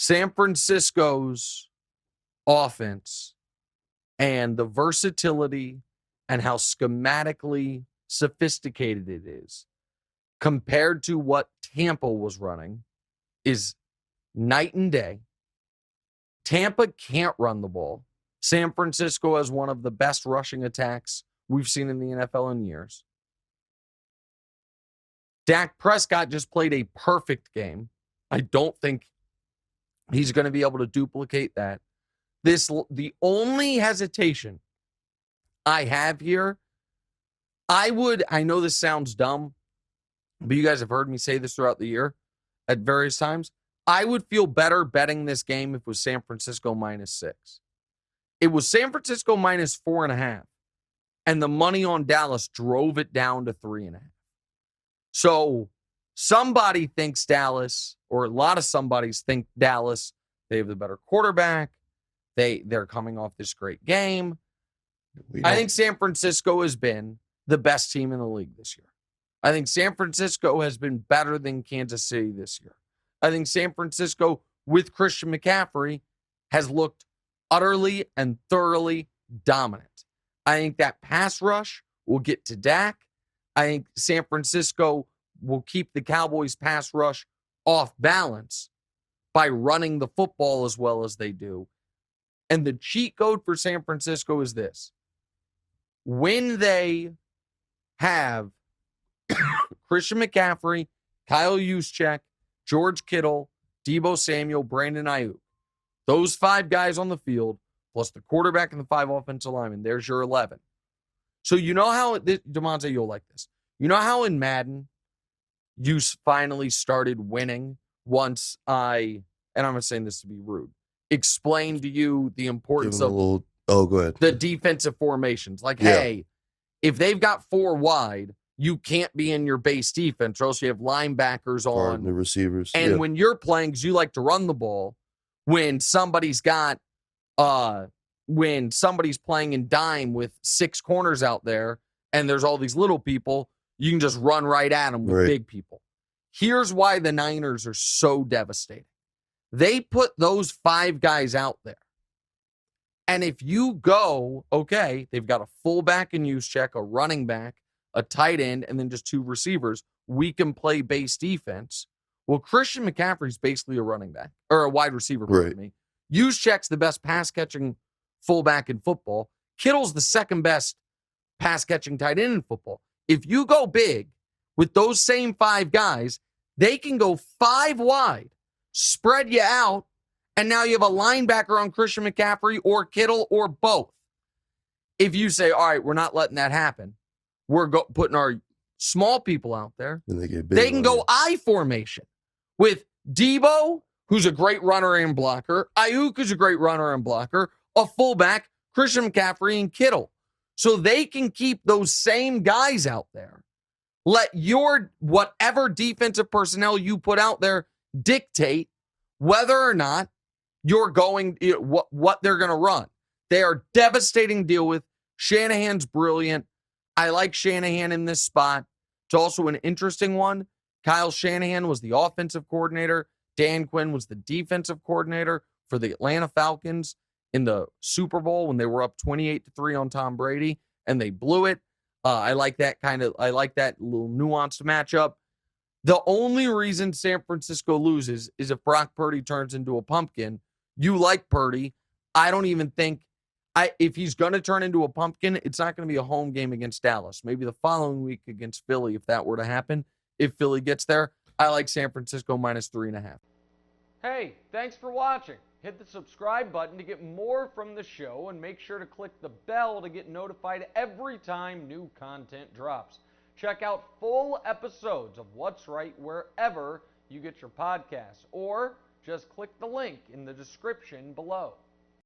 San Francisco's offense and the versatility and how schematically sophisticated it is compared to what Tampa was running is night and day. Tampa can't run the ball. San Francisco has one of the best rushing attacks we've seen in the NFL in years. Dak Prescott just played a perfect game. I don't think he's going to be able to duplicate that. The only hesitation I have here, I know this sounds dumb, but you guys have heard me say this throughout the year at various times. I would feel better betting this game if it was San Francisco -6. It was San Francisco -4.5, and the money on Dallas drove it down to 3.5. So somebody thinks Dallas, or a lot of somebodies think Dallas, they have the better quarterback. They're coming off this great game. I think San Francisco has been the best team in the league this year. I think San Francisco has been better than Kansas City this year. I think San Francisco, with Christian McCaffrey, has looked utterly and thoroughly dominant. I think that pass rush will get to Dak. I think San Francisco will keep the Cowboys' pass rush off balance by running the football as well as they do. And the cheat code for San Francisco is this. When they have Christian McCaffrey, Kyle Juszczyk, George Kittle, Deebo Samuel, Brandon Ayuk, those 5 guys on the field, plus the quarterback and the 5 offensive linemen, there's your 11. So you know how, DeMonte, you'll like this. You know how in Madden, you finally started winning once and I'm not saying this to be rude, explain to you the importance of go ahead. The defensive formations. Like, hey, if they've got 4 wide, you can't be in your base defense, or else you have linebackers on the receivers. And when you're playing, because you like to run the ball, when somebody's playing in dime with 6 corners out there, and there's all these little people, you can just run right at them with big people. Here's why the Niners are so devastating. They put those 5 guys out there. And if you go, okay, they've got a fullback in Juszczyk, a running back, a tight end, and then just 2 receivers. We can play base defense. Well, Christian McCaffrey's basically a running back, or a wide receiver for me. Juszczyk's the best pass-catching fullback in football. Kittle's the second best pass-catching tight end in football. If you go big with those same 5 guys, they can go 5 wide, spread you out, and now you have a linebacker on Christian McCaffrey or Kittle or both. If you say, all right, we're not letting that happen, we're putting our small people out there, they can go I formation with Deebo, who's a great runner and blocker, Ayuk, who's a great runner and blocker, a fullback, Christian McCaffrey, and Kittle. So they can keep those same guys out there. Let your whatever defensive personnel you put out there dictate whether or not you're going, what they're going to run. They are devastating to deal with. Shanahan's brilliant. I like Shanahan in this spot. It's also an interesting one. Kyle Shanahan was the offensive coordinator. Dan Quinn was the defensive coordinator for the Atlanta Falcons in the Super Bowl when they were up 28-3 on Tom Brady, and they blew it. I like that little nuanced matchup. The only reason San Francisco loses is if Brock Purdy turns into a pumpkin. You like Purdy. I don't even think, if he's going to turn into a pumpkin, it's not going to be a home game against Dallas. Maybe the following week against Philly, if that were to happen. If Philly gets there, I like San Francisco -3.5. Hey, thanks for watching. Hit the subscribe button to get more from the show, and make sure to click the bell to get notified every time new content drops. Check out full episodes of What's Right wherever you get your podcasts, or just click the link in the description below.